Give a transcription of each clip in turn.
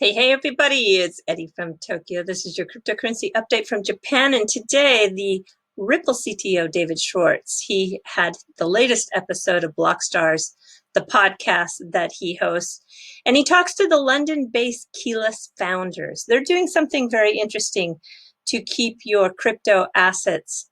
Hey, everybody, it's Eddie from Tokyo. This is your cryptocurrency update from Japan. And today, the Ripple CTO, David Schwartz, he had the latest episode of Blockstars, the podcast that he hosts. And he talks to the London-based Keyless founders. They're doing something very interesting to keep your crypto assets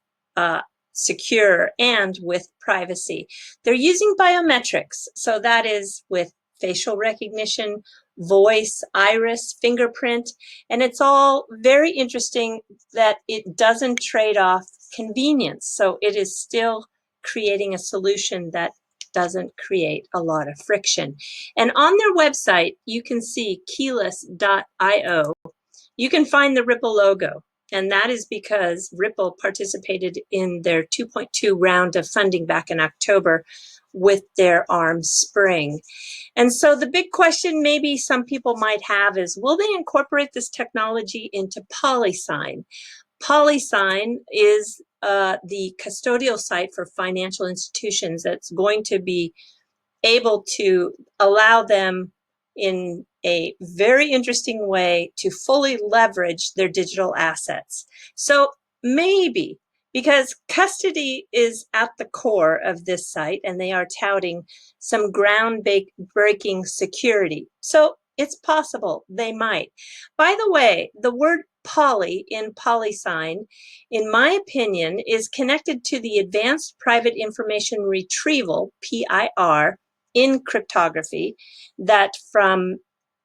secure and with privacy. They're using biometrics. So that is with facial recognition, voice, iris, fingerprint, and it's all very interesting that it doesn't trade off convenience. So it is still creating a solution that doesn't create a lot of friction. And on their website, you can see keyless.io. You can find the Ripple logo. And that is because Ripple participated in their 2.2 round of funding back in October with their arm Spring. And so the big question maybe some people might have is, will they incorporate this technology into PolySign? PolySign is the custodial site for financial institutions that's going to be able to allow them in a very interesting way to fully leverage their digital assets. So maybe, because custody is at the core of this site and they are touting some groundbreaking security. So it's possible they might. By the way, the word poly in PolySign, in my opinion, is connected to the Advanced Private Information Retrieval, PIR, in cryptography that from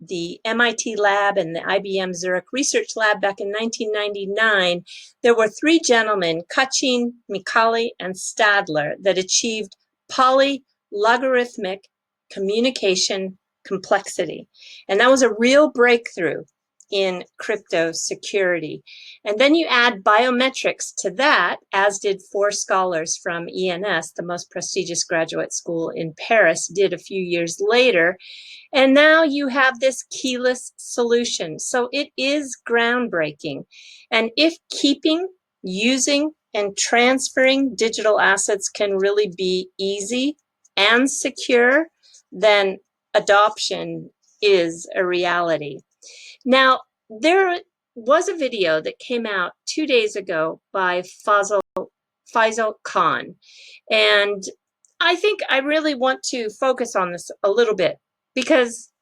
the MIT lab and the IBM Zurich Research Lab back in 1999, there were three gentlemen, Kachin, Micali, and Stadler, that achieved polylogarithmic communication complexity. And that was a real breakthrough in crypto security. And then you add biometrics to that, as did four scholars from ENS, the most prestigious graduate school in Paris, did a few years later. And now you have this keyless solution. So it is groundbreaking. And if keeping, using, and transferring digital assets can really be easy and secure, then adoption is a reality. Now, there was a video that came out 2 days ago by Faisal Khan, and I think I really want to focus on this a little bit because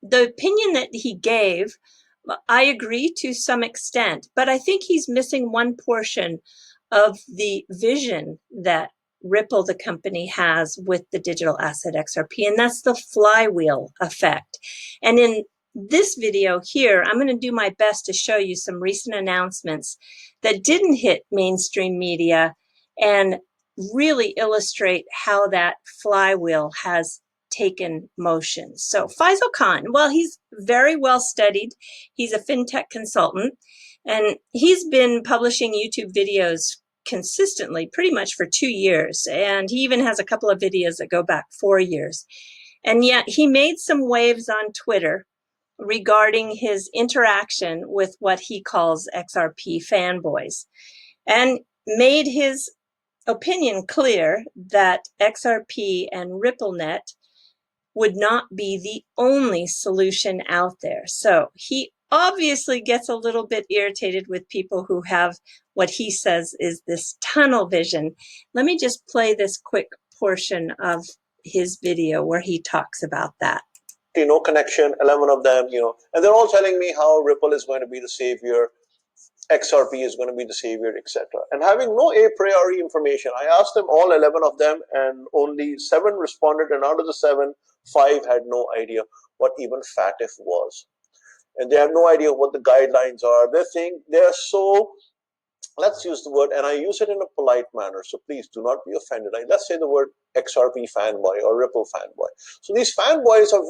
the opinion that he gave, I agree to some extent, but I think he's missing one portion of the vision that Ripple, the company, has with the digital asset XRP, and that's the flywheel effect. And in this video here, I'm going to do my best to show you some recent announcements that didn't hit mainstream media and really illustrate how that flywheel has taken motion. So Faisal Khan, well, he's very well studied. He's a fintech consultant, and he's been publishing YouTube videos consistently pretty much for 2 years. And he even has a couple of videos that go back 4 years. And yet he made some waves on Twitter regarding his interaction with what he calls XRP fanboys, and made his opinion clear that XRP and Ripplenet would not be the only solution out there. So he obviously gets a little bit irritated with people who have what he says is this tunnel vision. Let me just play this quick portion of his video where he talks about that. No connection, 11 of them, and they're all telling me how Ripple is going to be the savior, XRP is going to be the savior, etc. And having no a priori information, I asked them, all 11 of them, and only 7 responded, and out of the 7, 5 had no idea what even FATF was. And they have no idea what the guidelines are. They're so, let's use the word, and I use it in a polite manner, so please do not be offended. Let's say the word XRP fanboy or Ripple fanboy. So these fanboys are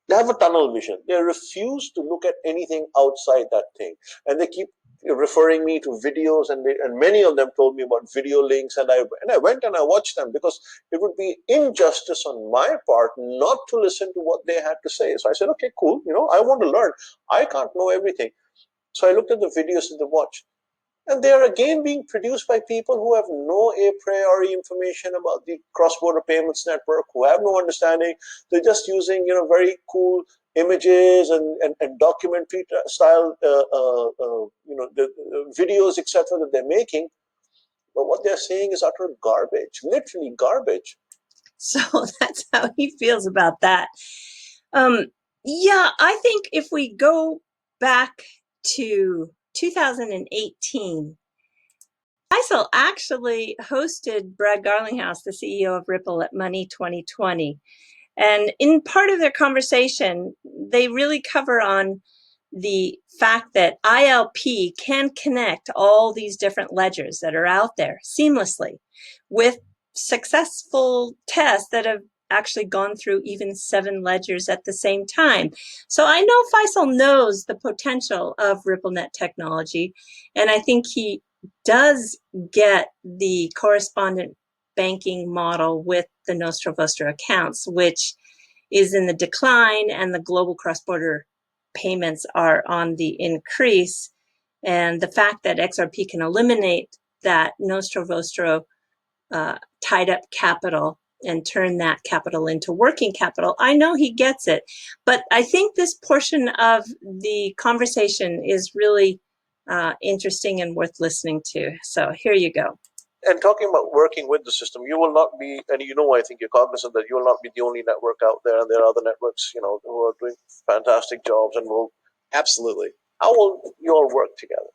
they have a tunnel vision. They refuse to look at anything outside that thing. And they keep referring me to videos, and many of them told me about video links, and I went and I watched them because it would be injustice on my part not to listen to what they had to say. So I said, okay, cool, I want to learn. I can't know everything. So I looked at the videos that they watched. And they are again being produced by people who have no a priori information about the cross-border payments network, who have no understanding. They're just using, very cool images and documentary style, the videos, etc., that they're making. But what they're saying is utter garbage, literally garbage. So that's how he feels about that. Yeah, I think if we go back to 2018, Faisal actually hosted Brad Garlinghouse, the CEO of Ripple, at Money 2020. And in part of their conversation, they really cover on the fact that ILP can connect all these different ledgers that are out there seamlessly with successful tests that have actually gone through even 7 ledgers at the same time. So I know Faisal knows the potential of Ripplenet technology, and I think he does get the correspondent banking model with the Nostro Vostro accounts, which is in the decline, and the global cross-border payments are on the increase. And the fact that XRP can eliminate that Nostro Vostro tied up capital and turn that capital into working capital, I know he gets it. But I think this portion of the conversation is really interesting and worth listening to. So here you go. And talking about working with the system, you will not be, and I think you're cognizant that you will not be the only network out there, and there are other networks, who are doing fantastic jobs and will. Absolutely. How will you all work together?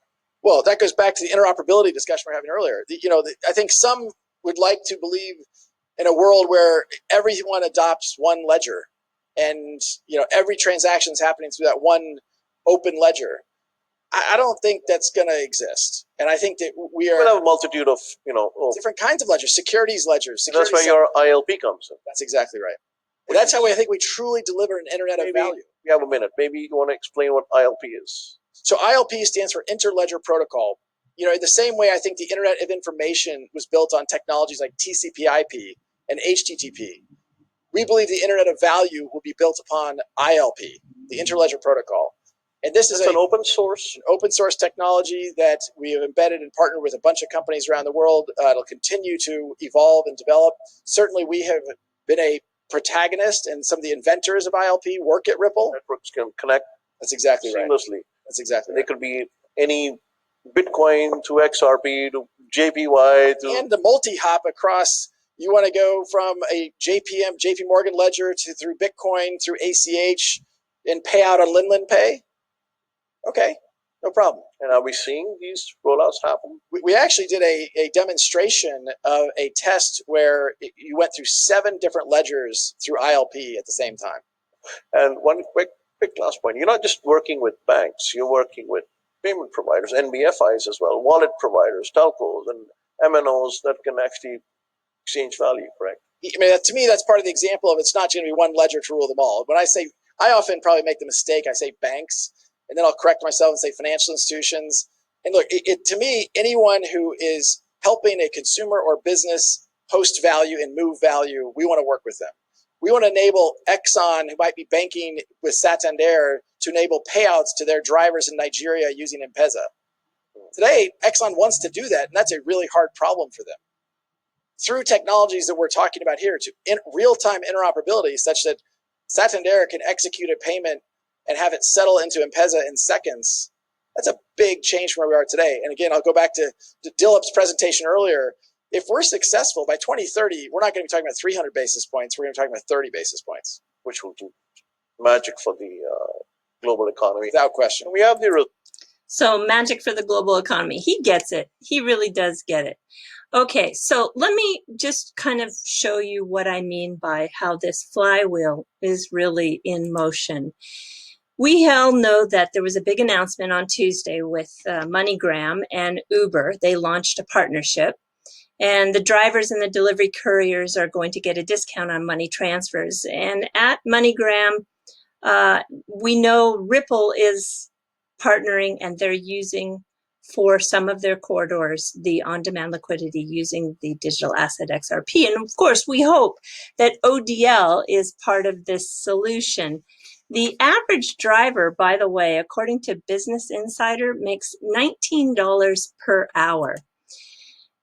Well, that goes back to the interoperability discussion we were having earlier. I think some would like to believe in a world where everyone adopts one ledger, and every transaction is happening through that one open ledger. I don't think that's going to exist, and I think that we'll have a multitude of different kinds of ledgers, securities ledgers. That's where your ILP comes in. That's exactly right. And that's how I think we truly deliver an internet of value. We have a minute. Maybe you want to explain what ILP is. So ILP stands for Interledger Protocol. In the same way I think the Internet of Information was built on technologies like TCP/IP and HTTP, we believe the Internet of Value will be built upon ILP, the Interledger Protocol. And this is an open source technology that we have embedded and partnered with a bunch of companies around the world. It'll continue to evolve and develop. Certainly, we have been a protagonist, and some of the inventors of ILP work at Ripple. Networks can connect. That's exactly right. Seamlessly. That's exactly right. They could be any Bitcoin to XRP to JPY and the multi-hop across. You want to go from a JP Morgan ledger through Bitcoin through ACH and pay out on Pay. Okay, no problem. And are we seeing these rollouts happen? We actually did a demonstration of a test where you went through 7 different ledgers through ILP at the same time. And one quick last point. You're not just working with banks. You're working with payment providers, NBFIs as well, wallet providers, telcos, and MNOs that can actually exchange value, correct? I mean, to me, that's part of the example of it's not going to be one ledger to rule them all. When I often probably make the mistake, I say banks, and then I'll correct myself and say financial institutions. And look, to me, anyone who is helping a consumer or business post value and move value, we want to work with them. We want to enable Exxon, who might be banking with Santander, to enable payouts to their drivers in Nigeria using M-Pesa. Today, Exxon wants to do that, and that's a really hard problem for them. Through technologies that we're talking about here, to real-time interoperability, such that Santander can execute a payment and have it settle into M-Pesa in seconds, that's a big change from where we are today. And again, I'll go back to Dilip's presentation earlier. If we're successful, by 2030, we're not going to be talking about 300 basis points. We're going to be talking about 30 basis points. Which will do magic for the global economy. Without question. We have the... So magic for the global economy. He gets it. He really does get it. Okay, so let me just kind of show you what I mean by how this flywheel is really in motion. We all know that there was a big announcement on Tuesday with MoneyGram and Uber. They launched a partnership, and the drivers and the delivery couriers are going to get a discount on money transfers. And at MoneyGram, we know Ripple is partnering, and they're using for some of their corridors the on-demand liquidity using the digital asset XRP. And of course, we hope that ODL is part of this solution. The average driver, by the way, according to Business Insider, makes $19 per hour.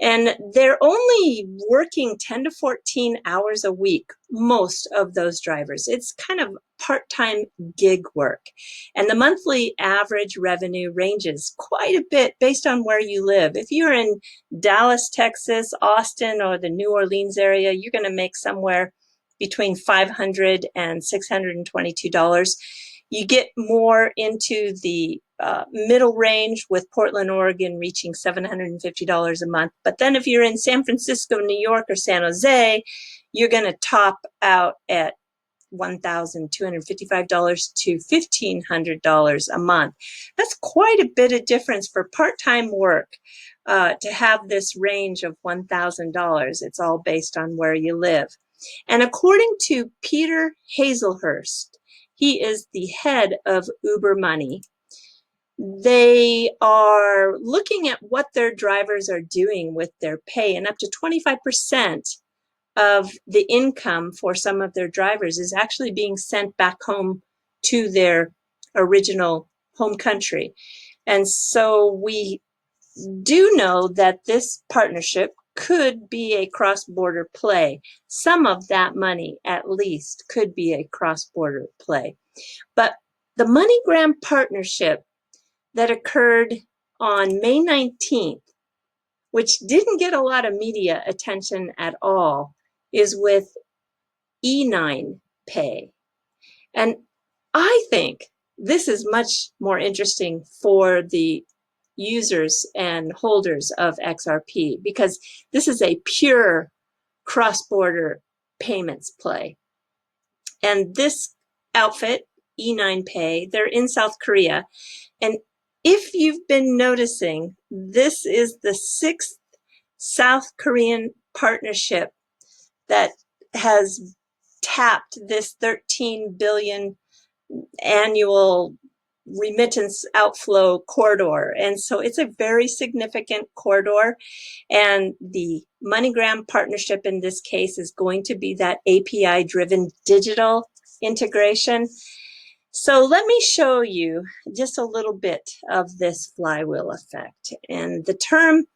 And they're only working 10 to 14 hours a week, most of those drivers. It's kind of part-time gig work. And the monthly average revenue ranges quite a bit based on where you live. If you're in Dallas, Texas, Austin, or the New Orleans area, you're going to make somewhere between $500 and $622. You get more into the middle range with Portland, Oregon reaching $750 a month. But then if you're in San Francisco, New York, or San Jose, you're going to top out at $1,255 to $1,500 a month. That's quite a bit of difference for part-time work to have this range of $1,000. It's all based on where you live. And according to Peter Hazelhurst, he is the head of Uber Money. They are looking at what their drivers are doing with their pay, and up to 25% of the income for some of their drivers is actually being sent back home to their original home country. And so we do know that this partnership could be a cross-border play. Some of that money, at least, could be a cross-border play. But the MoneyGram partnership that occurred on May 19th, which didn't get a lot of media attention at all, is with E9Pay. And I think this is much more interesting for the users and holders of XRP, because this is a pure cross-border payments play. And this outfit, E9Pay, they're in South Korea. And if you've been noticing, this is the 6th South Korean partnership that has tapped this 13 billion annual remittance outflow corridor. And so it's a very significant corridor. And the MoneyGram partnership in this case is going to be that API-driven digital integration. So let me show you just a little bit of this flywheel effect. And the term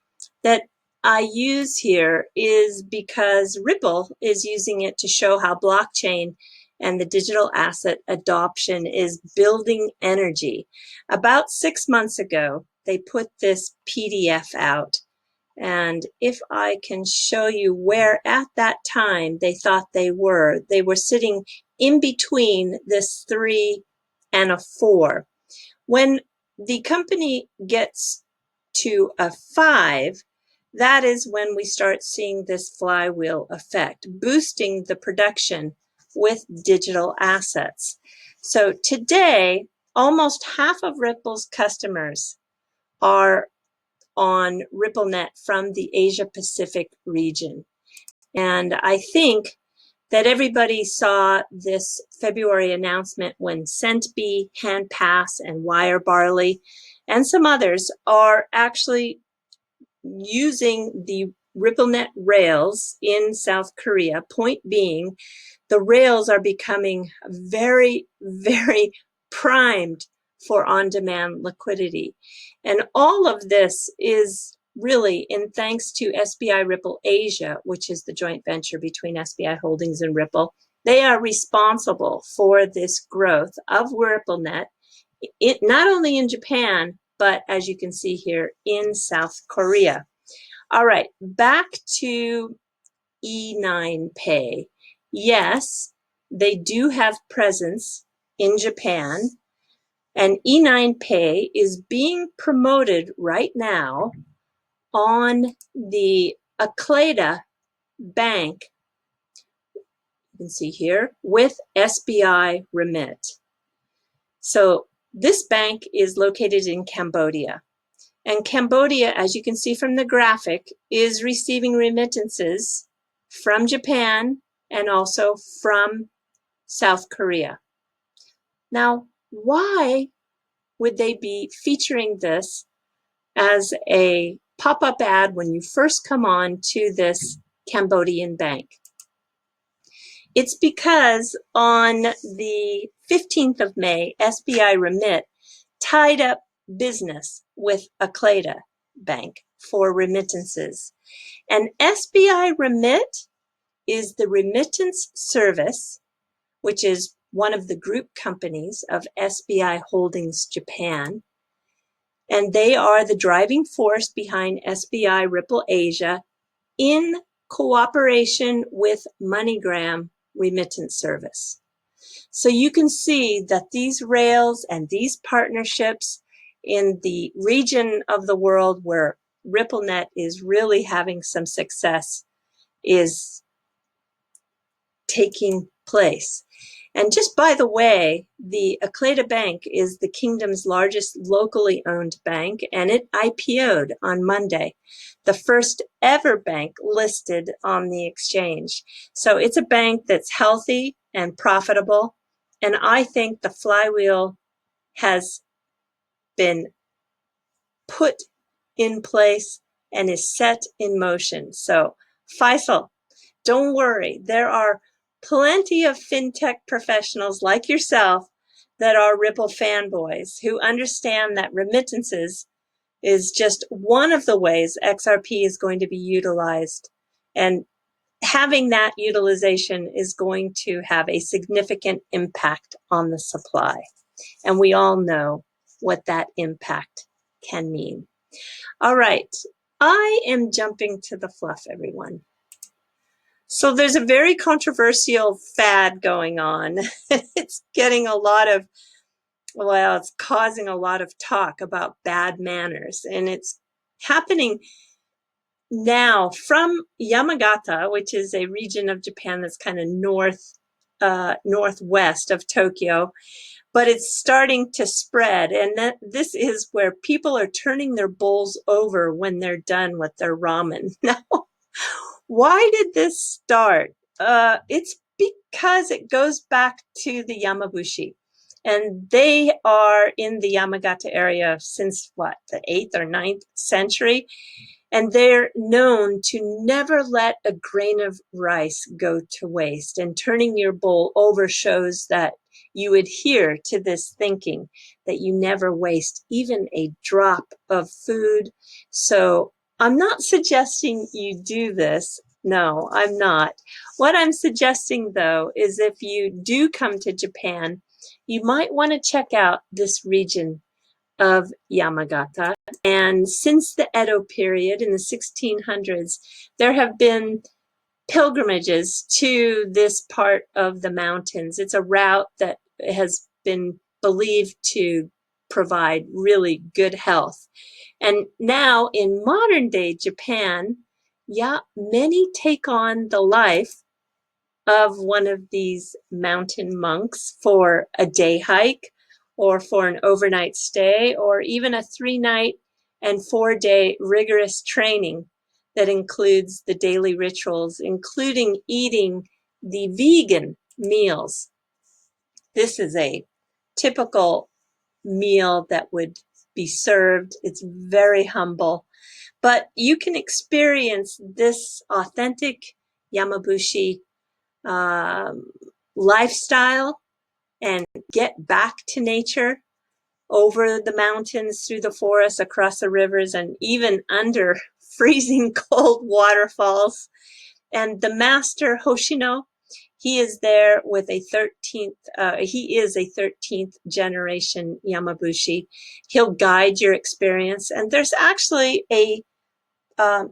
that I use here is because Ripple is using it to show how blockchain and the digital asset adoption is building energy. About 6 months ago, they put this PDF out. And if I can show you where at that time they thought they were sitting in between this 3 and a 4. When the company gets to a 5, that is when we start seeing this flywheel effect, boosting the production with digital assets. So today, almost half of Ripple's customers are on Ripplenet from the Asia Pacific region. And I think that everybody saw this February announcement when Sbi, Handpass, and Wire Barley, and some others are actually using the Ripplenet rails in South Korea. Point being, the rails are becoming very, very primed for on-demand liquidity. And all of this is really in thanks to SBI Ripple Asia, which is the joint venture between SBI Holdings and Ripple. They are responsible for this growth of Ripplenet, not only in Japan, but as you can see here, in South Korea. All right, back to E9Pay. Yes, they do have presence in Japan, and E9Pay is being promoted right now on the ACLEDA bank, you can see here, with SBI Remit. So this bank is located in Cambodia. And Cambodia, as you can see from the graphic, is receiving remittances from Japan and also from South Korea. Now, why would they be featuring this as a pop-up ad when you first come on to this Cambodian bank? It's because on the 15th of May, SBI Remit tied up business with ACLEDA Bank. for remittances. And SBI Remit is the remittance service, which is one of the group companies of SBI Holdings Japan. And they are the driving force behind SBI Ripple Asia in cooperation with MoneyGram remittance service. So you can see that these rails and these partnerships in the region of the world where Ripplenet is really having some success is taking place. And just by the way, the ACLEDA Bank is the kingdom's largest locally owned bank, and it IPO'd on Monday, the first ever bank listed on the exchange. So it's a bank that's healthy and profitable, and I think the flywheel has been put in place and is set in motion. So Faisal, don't worry, there are plenty of fintech professionals like yourself that are Ripple fanboys who understand that remittances is just one of the ways XRP is going to be utilized. And having that utilization is going to have a significant impact on the supply. And we all know what that impact can mean. All right, I am jumping to the fluff, everyone. So there's a very controversial fad going on. It's getting a lot of, well, it's causing a lot of talk about bad manners. And it's happening now from Yamagata, which is a region of Japan that's kind of northwest of Tokyo. But it's starting to spread. And this is where people are turning their bowls over when they're done with their ramen. Now, why did this start? It's because it goes back to the Yamabushi. And they are in the Yamagata area since what, the 8th or 9th century? And they're known to never let a grain of rice go to waste. And turning your bowl over shows that you adhere to this thinking, that you never waste even a drop of food. So I'm not suggesting you do this. No, I'm not. What I'm suggesting, though, is if you do come to Japan, you might want to check out this region of Yamagata. And since the Edo period in the 1600s, there have been pilgrimages to this part of the mountains. It's a route that has been believed to provide really good health. And now in modern day Japan, yeah, many take on the life of one of these mountain monks for a day hike or for an overnight stay or even a 3-night and 4-day rigorous training that includes the daily rituals, including eating the vegan meals. This is a typical meal that would be served. It's very humble, but you can experience this authentic Yamabushi lifestyle and get back to nature over the mountains, through the forests, across the rivers, and even under freezing cold waterfalls. And the master Hoshino, he is there with a 13th generation Yamabushi. He'll guide your experience. And there's actually a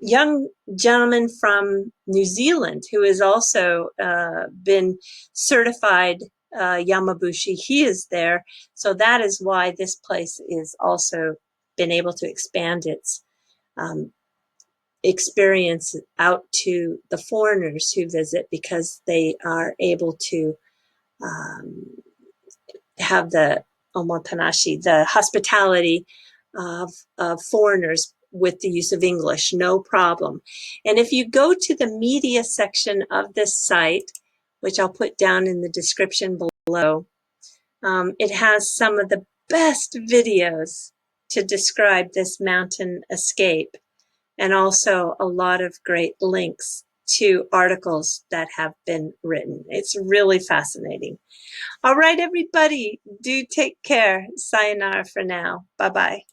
young gentleman from New Zealand who has also been certified Yamabushi. He is there. So that is why this place is also been able to expand its experience out to the foreigners who visit, because they are able to have the omotanashi, the hospitality of foreigners with the use of English, no problem. And if you go to the media section of this site, which I'll put down in the description below, it has some of the best videos to describe this mountain escape, and also a lot of great links to articles that have been written. It's really fascinating. All right, everybody, do take care. Sayonara for now. Bye-bye.